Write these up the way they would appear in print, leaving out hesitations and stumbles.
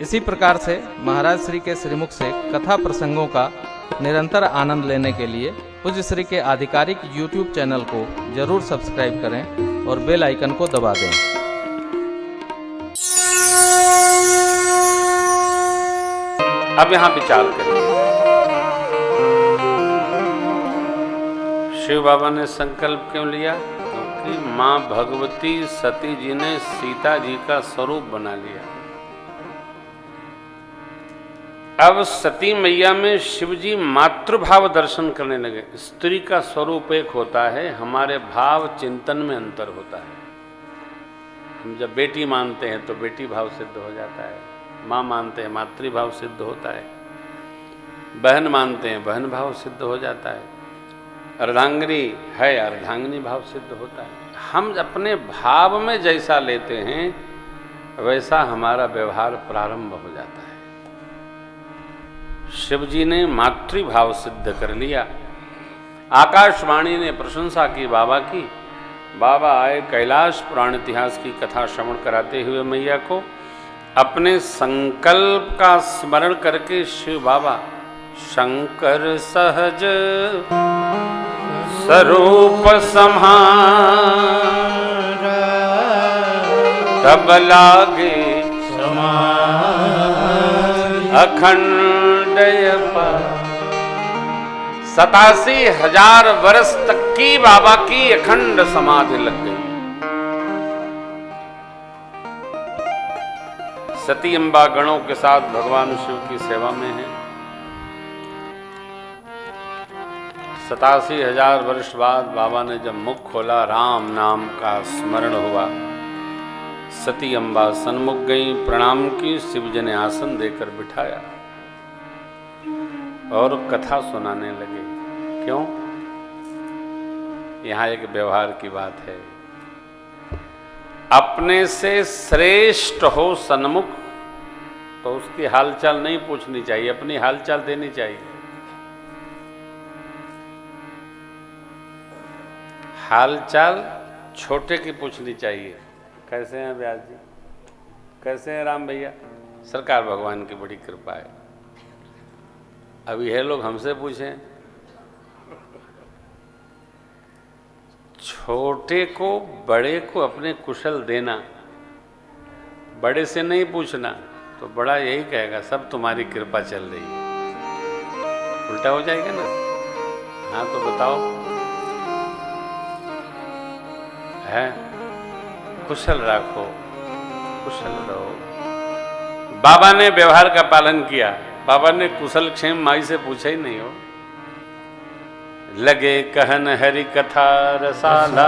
इसी प्रकार से महाराज श्री के श्रीमुख से कथा प्रसंगों का निरंतर आनंद लेने के लिए पूज्य श्री के आधिकारिक YouTube चैनल को जरूर सब्सक्राइब करें और बेल आइकन को दबा दें। अब यहाँ विचार करें, शिव बाबा ने संकल्प क्यों लिया? क्योंकि मां भगवती सती जी ने सीता जी का स्वरूप बना लिया। अब सती मैया में शिव जी मातृभाव दर्शन करने लगे। स्त्री का स्वरूप एक होता है, हमारे भाव चिंतन में अंतर होता है। हम जब बेटी मानते हैं तो बेटी भाव सिद्ध हो जाता है, माँ मानते हैं मातृभाव सिद्ध होता है, बहन मानते हैं बहन भाव सिद्ध हो जाता है, अर्धांगिनी है अर्धांगिनी भाव सिद्ध होता है। हम अपने भाव में जैसा लेते हैं वैसा हमारा व्यवहार प्रारंभ हो जाता है। शिव जी ने मातृभाव सिद्ध कर लिया। आकाशवाणी ने प्रशंसा की बाबा की। बाबा आए कैलाश पुराण इतिहास की कथा श्रवण कराते हुए मैया को अपने संकल्प का स्मरण करके शिव बाबा शंकर सहज स्वरूप सम्हारा तब लागे अखंड 87,000 वर्ष तक की बाबा की अखंड समाधि लग गई। सती अम्बा गणों के साथ भगवान शिव की सेवा में है। 87,000 वर्ष बाद बाबा ने जब मुख खोला, राम नाम का स्मरण हुआ। सती अम्बा सन्मुख गई, प्रणाम की, शिव जी ने आसन देकर बिठाया और कथा सुनाने लगे। क्यों? यहां एक व्यवहार की बात है। अपने से श्रेष्ठ हो सन्मुख तो उसकी हालचाल नहीं पूछनी चाहिए, अपनी हालचाल देनी चाहिए। हालचाल छोटे की पूछनी चाहिए। कैसे हैं व्यास जी? कैसे हैं राम भैया? सरकार भगवान की बड़ी कृपा है। अब यह लोग हमसे पूछें, छोटे को बड़े को अपने कुशल देना, बड़े से नहीं पूछना, तो बड़ा यही कहेगा सब तुम्हारी कृपा चल रही है। उल्टा हो जाएगा ना। हाँ तो बताओ, है कुशल रखो, कुशल रहो। बाबा ने व्यवहार का पालन किया। बाबा ने कुशल क्षेम माई से पूछा ही नहीं हो। लगे कहन हरि कथा रसाला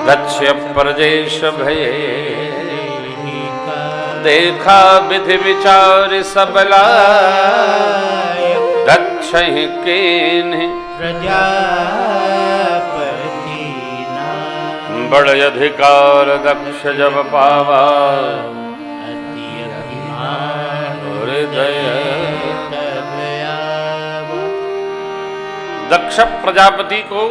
लक्ष्य प्रजेश भये देखा विधि विचार सबला रक्षहि केन्हि बड़ अधिकार दक्ष जब पावा दक्ष प्रजापति को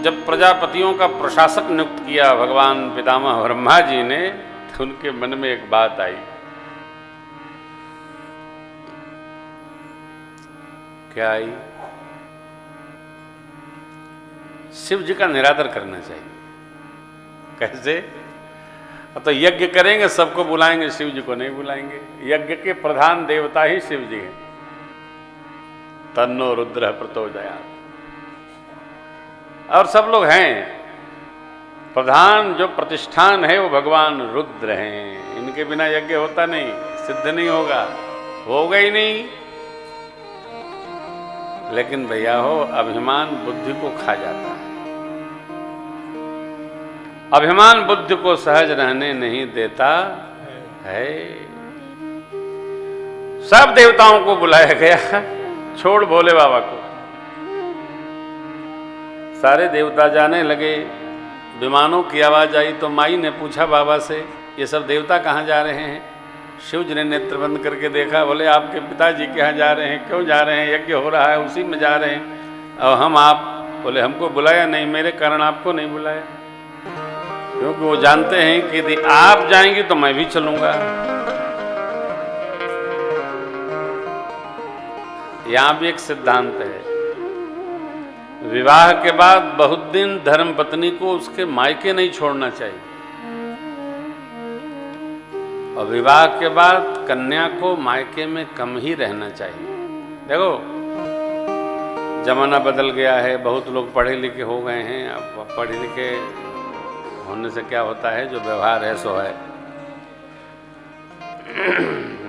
जब प्रजापतियों का प्रशासक नियुक्त किया भगवान पितामह ब्रह्मा जी ने, तो उनके मन में एक बात आई। क्या आई? शिव जी का निरादर करना चाहिए। कैसे? तो यज्ञ करेंगे, सबको बुलाएंगे, शिव जी को नहीं बुलाएंगे। यज्ञ के प्रधान देवता ही शिव जी हैं। तन्नो रुद्र प्रचोदयात्। और सब लोग हैं। प्रधान जो प्रतिष्ठान है वो भगवान रुद्र हैं। इनके बिना यज्ञ होता नहीं, सिद्ध नहीं होगा ही नहीं। लेकिन भैया हो, अभिमान बुद्धि को खा जाता है। अभिमान बुद्धि को सहज रहने नहीं देता है। सब देवताओं को बुलाया गया, छोड़ भोले बाबा को। सारे देवता जाने लगे। विमानों की आवाज आई तो माई ने पूछा बाबा से, ये सब देवता कहाँ जा रहे हैं? शिव जी ने नेत्र बंद करके देखा, बोले आपके पिताजी के यहाँ जा रहे हैं। क्यों जा रहे हैं? यज्ञ हो रहा है, उसी में जा रहे हैं। और हम आप? बोले हमको बुलाया नहीं, मेरे कारण आपको नहीं बुलाया। क्योंकि वो जानते हैं कि यदि आप जाएंगे तो मैं भी चलूंगा। यहां भी एक सिद्धांत है, विवाह के बाद बहुत दिन धर्म पत्नी को उसके मायके नहीं छोड़ना चाहिए, और विवाह के बाद कन्या को मायके में कम ही रहना चाहिए। देखो जमाना बदल गया है, बहुत लोग पढ़े लिखे हो गए हैं। अब पढ़े लिखे होने से क्या होता है, जो व्यवहार है सो है।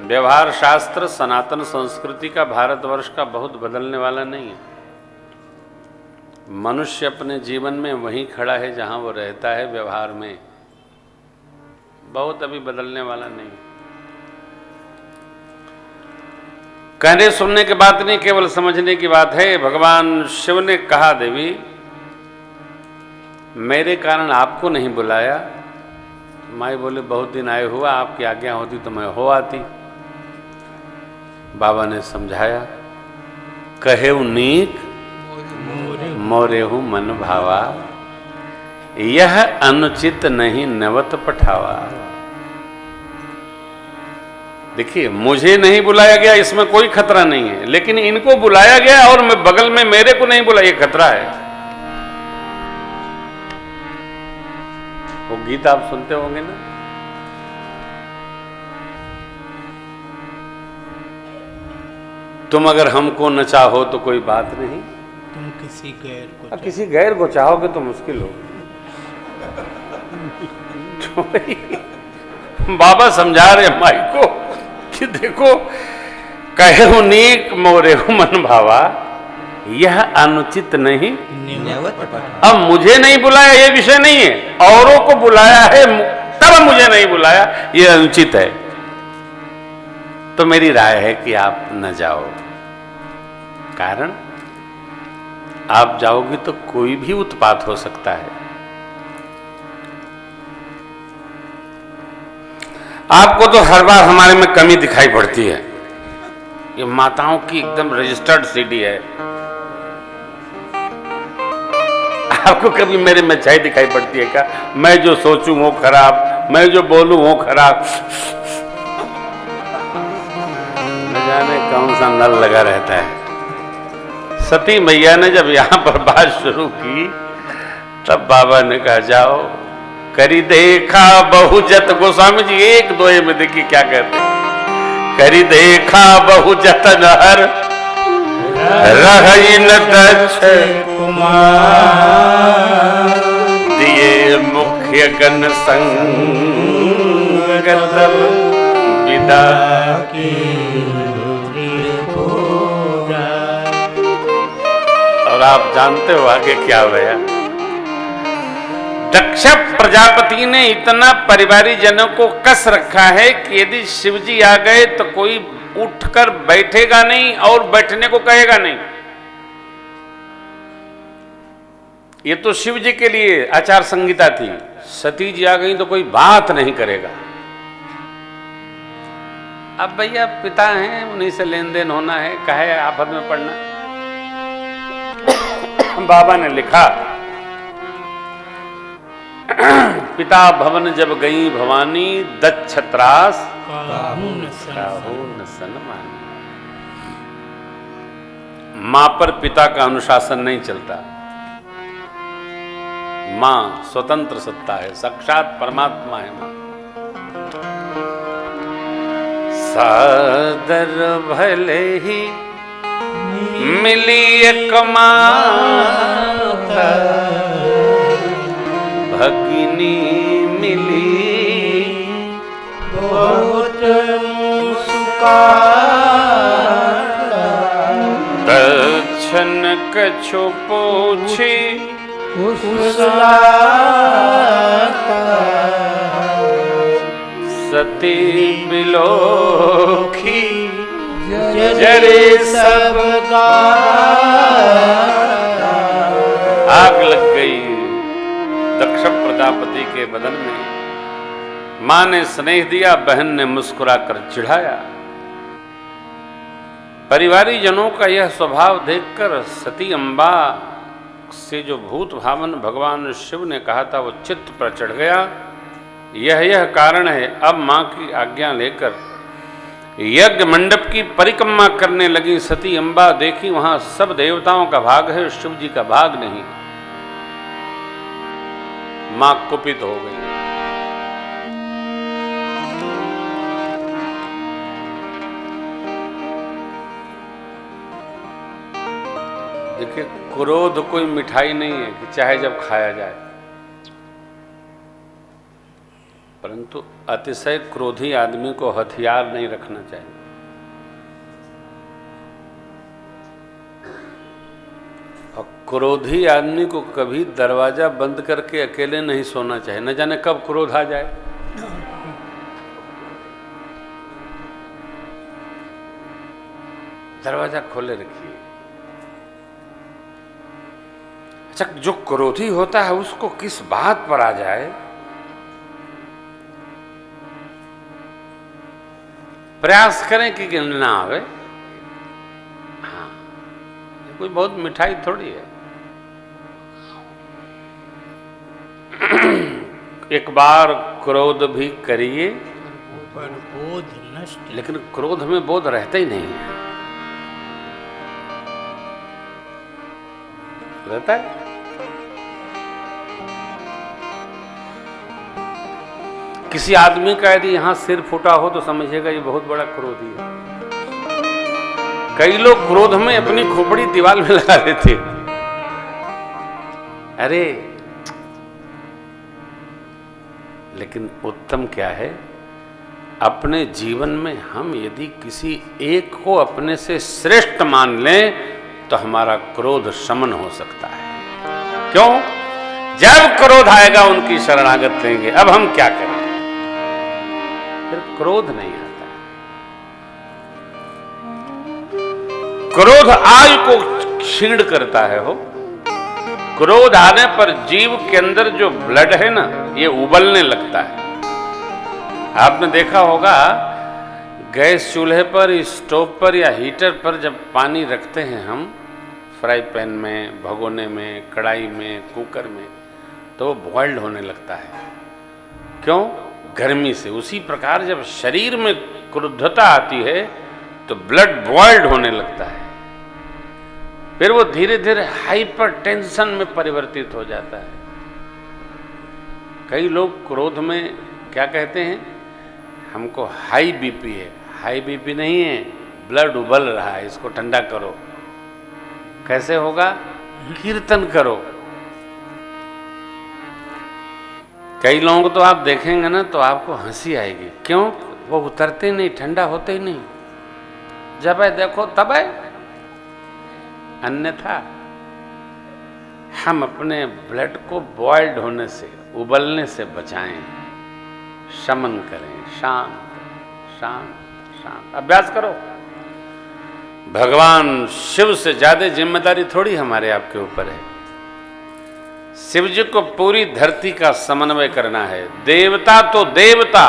व्यवहार शास्त्र सनातन संस्कृति का भारतवर्ष का बहुत बदलने वाला नहीं है। मनुष्य अपने जीवन में वहीं खड़ा है जहां वो रहता है, व्यवहार में बहुत अभी बदलने वाला नहीं। कहने सुनने की बात नहीं, केवल समझने की बात है। भगवान शिव ने कहा, देवी मेरे कारण आपको नहीं बुलाया। माई बोले बहुत दिन आए हुआ, आपकी आज्ञा होती तो मैं हो आती। बाबा ने समझाया, कहेउ नीक मोरेहु मन भावा, यह अनुचित नहीं नवत पठावा। देखिए मुझे नहीं बुलाया गया, इसमें कोई खतरा नहीं है, लेकिन इनको बुलाया गया और मैं बगल में मेरे को नहीं बुलाया, ये खतरा है। वो गीत आप सुनते होंगे ना, तुम अगर हमको न चाहो तो कोई बात नहीं, तुम किसी गैर को चाहोगे तो मुश्किल हो। बाबा समझा रहे माई को कि देखो, कहे नीक मोरेहु मन भावा, यह अनुचित नहीं। अब मुझे नहीं बुलाया ये विषय नहीं है, औरों को बुलाया है तब मुझे नहीं बुलाया, ये अनुचित है। तो मेरी राय है कि आप न जाओ। कारण आप जाओगे तो कोई भी उत्पात हो सकता है। आपको तो हर बार हमारे में कमी दिखाई पड़ती है। ये माताओं की एकदम रजिस्टर्ड सीडी है। आपको कभी मेरे में चाय दिखाई पड़ती है क्या? मैं जो सोचूं वो खराब, मैं जो बोलूं वो खराब। न जाने कौन सा नल लगा रहता है। सती मैया ने जब यहां पर बात शुरू की तब बाबा ने कहा, जाओ करी देखा बहु जत। गोस्वामी जी एक दोहे में देखिए क्या कहते हैं, करी देखा बहु जतन हर रही न दक्ष कुमार, दिए मुख्य गण संग तब विदा की। और आप जानते हो आगे क्या हुआ। दक्ष प्रजापति ने इतना परिवारी जनों को कस रखा है कि यदि शिवजी आ गए तो कोई उठकर बैठेगा नहीं और बैठने को कहेगा नहीं। ये तो शिवजी के लिए आचार संहिता थी। सती जी आ गई तो कोई बात नहीं करेगा। अब भैया पिता हैं, उन्हीं से लेन देन होना है, काहे आफत में पड़ना। बाबा ने लिखा, पिता भवन जब गई भवानी, दक्ष त्रास काहू न सन्मानी। मां पर पिता का अनुशासन नहीं चलता। मां स्वतंत्र सत्ता है, साक्षात परमात्मा है मां। सादर भले ही मिली एक माता, भगिनी मिली बहुत मुस्काता। दक्षिण कछु पूछी कुशलाता, सती बिलोखी जरे सब आग लग गई दक्ष प्रजापति के बदन में। मां ने स्नेह दिया, बहन ने मुस्कुराकर चिढ़ाया। परिवारी जनों का यह स्वभाव देखकर सती अम्बा से जो भूत भावन भगवान शिव ने कहा था वो चित्त पर चढ़ गया। यह कारण है अब मां की आज्ञा लेकर यज्ञ मंडप की परिक्रमा करने लगी सती अम्बा, देखी वहां सब देवताओं का भाग है, शिव जी का भाग नहीं। मां कुपित हो गई। देखिए, क्रोध कोई मिठाई नहीं है कि चाहे जब खाया जाए, परंतु अतिशय क्रोधी आदमी को हथियार नहीं रखना चाहिए। और क्रोधी आदमी को कभी दरवाजा बंद करके अकेले नहीं सोना चाहिए, न जाने कब क्रोध आ जाए। दरवाजा खोले रखिए। अच्छा, जो क्रोधी होता है उसको किस बात पर आ जाए, प्रयास करें कि ना आवे। हाँ, कोई बहुत मिठाई थोड़ी है। एक बार क्रोध भी करिए, पर बोध नष्ट। लेकिन क्रोध में बोध रहता ही नहीं है। रहता है? किसी आदमी का यदि यहां सिर फूटा हो तो समझिएगा ये बहुत बड़ा क्रोधी है। कई लोग क्रोध में अपनी खोपड़ी दीवार में लगा देते। अरे, लेकिन उत्तम क्या है, अपने जीवन में हम यदि किसी एक को अपने से श्रेष्ठ मान लें तो हमारा क्रोध शमन हो सकता है। क्यों? जब क्रोध आएगा उनकी शरणागत लेंगे। अब हम क्या करें? फिर क्रोध नहीं आता है। क्रोध आयु को क्षीण करता है। हो, क्रोध आने पर जीव के अंदर जो ब्लड है ना, ये उबलने लगता है। आपने देखा होगा, गैस चूल्हे पर, स्टोव पर या हीटर पर जब पानी रखते हैं हम, फ्राई पैन में, भगोने में, कढ़ाई में, कुकर में, तो वो बॉइल्ड होने लगता है। क्यों? गर्मी से। उसी प्रकार जब शरीर में क्रुद्धता आती है तो ब्लड बॉइल्ड होने लगता है। फिर वो धीरे धीरे हाइपर टेंशन में परिवर्तित हो जाता है। कई लोग क्रोध में क्या कहते हैं, हमको हाई बीपी है। हाई बीपी नहीं है, ब्लड उबल रहा है, इसको ठंडा करो। कैसे होगा? कीर्तन करो। कई लोगों को तो आप देखेंगे ना तो आपको हंसी आएगी। क्यों? वो उतरते नहीं, ठंडा होते ही नहीं। जब है देखो तब है। अन्यथा हम अपने ब्लड को बॉइल्ड होने से, उबलने से बचाएं, शमन करें। शांत शांत शांत अभ्यास करो। भगवान शिव से ज्यादा जिम्मेदारी थोड़ी हमारे आपके ऊपर है। शिव जी को पूरी धरती का समन्वय करना है। देवता तो देवता,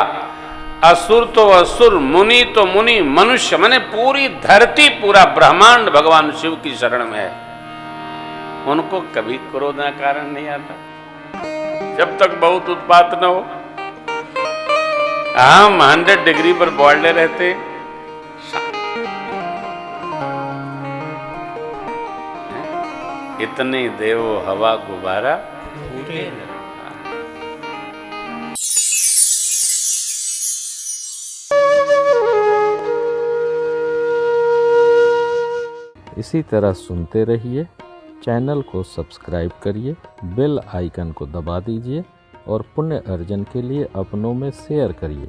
असुर तो असुर, मुनि तो मुनि, मनुष्य, माने पूरी धरती, पूरा ब्रह्मांड भगवान शिव की शरण में है। उनको कभी क्रोध का कारण नहीं आता जब तक बहुत उत्पात न हो। हम 100 डिग्री पर बॉइल्ड रहते। इतने देवो हवा गुब्बारा फूटे। इसी तरह सुनते रहिए। चैनल को सब्सक्राइब करिए, बेल आइकन को दबा दीजिए और पुण्य अर्जन के लिए अपनों में शेयर करिए।